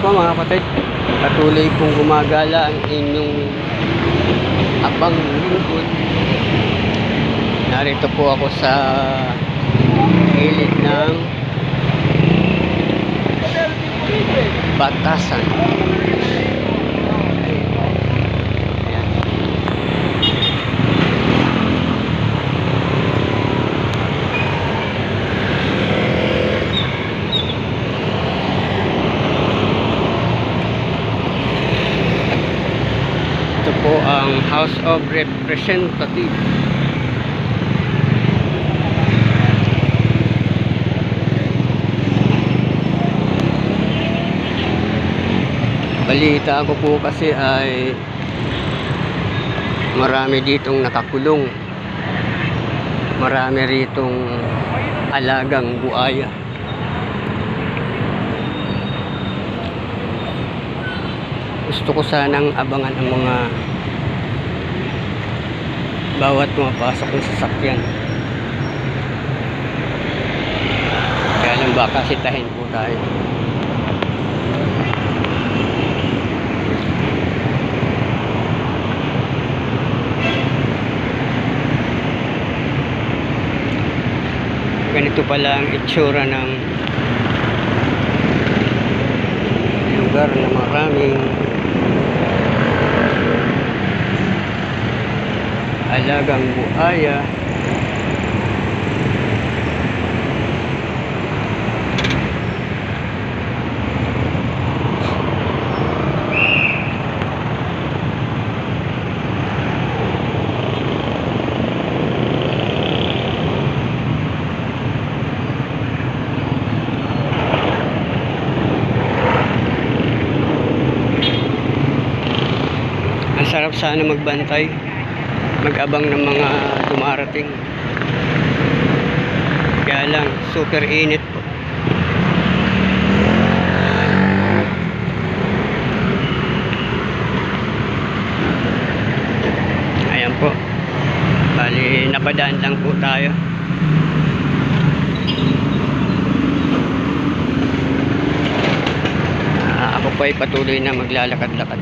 Ayan po mga kapatid, patuloy pong gumagala ang inyong abang lingkod. Narito po ako sa gilid ng Batasan. Ayan. Ito po ang House of Representatives. Balita ko po kasi ay marami ditong nakakulong. Marami ritong alagang buaya. Gusto ko sanang abangan ang mga bawat pumapasok ng sasakyan. Kaya lang baka sitahin po tayo. Ganito pala ang itsura ng lugar na maraming alagang buhaya. Ang sarap sana magbantay, mag-abang ng mga dumarating. Kaya lang, super init po. Ayan po. Bali, napadaan lang po tayo. Ako po ay patuloy na maglalakad-lakad.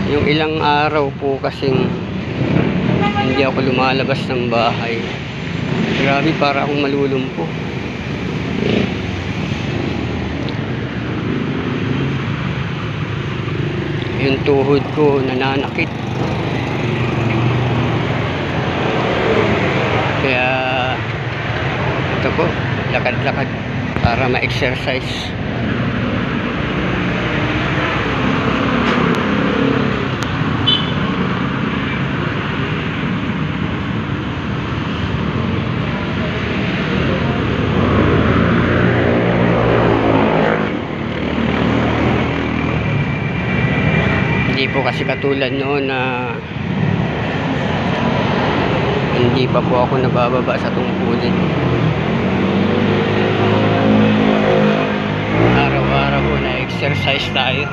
Yung ilang araw po kasing hindi ako lumalabas ng bahay. Grabe, para akong malulumpo. Yung tuhod ko nananakit. Kaya ito po, lakad-lakad para ma-exercise. Hindi po kasi katulad noon na hindi pa po ako nabababa sa tungkulin. Araw-araw po na-exercise tayo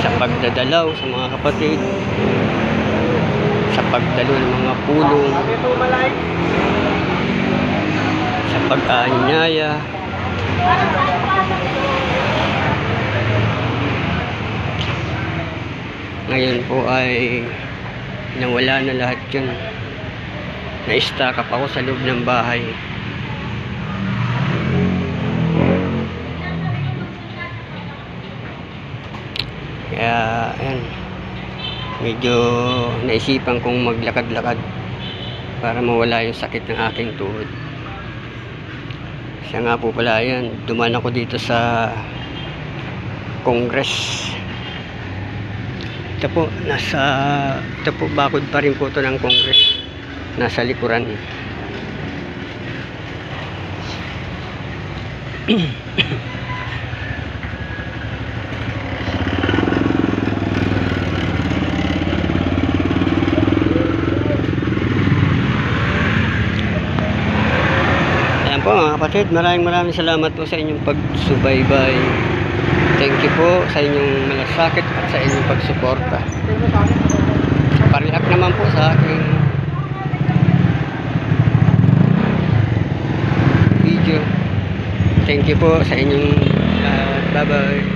sa pagdadalaw sa mga kapatid, sa pagdalo ng mga pulong, sa pag-aanyaya. Ngayon po ay nawala na lahat yun. Na-stack up ako sa loob ng bahay. Kaya ayan, medyo naisipan kong maglakad-lakad para mawala yung sakit ng aking tuhod. Siya nga po pala yan, dumaan ako dito sa Congress. Ito po, bakod pa rin po ito ng Congress. Nasa likuran. Ayan po mga kapatid, maraming salamat po sa inyong pagsubaybay. Thank you po sa inyong malasakit at sa inyong pagsuporta. Pa-react naman po sa aking video. Thank you po sa inyong bye bye.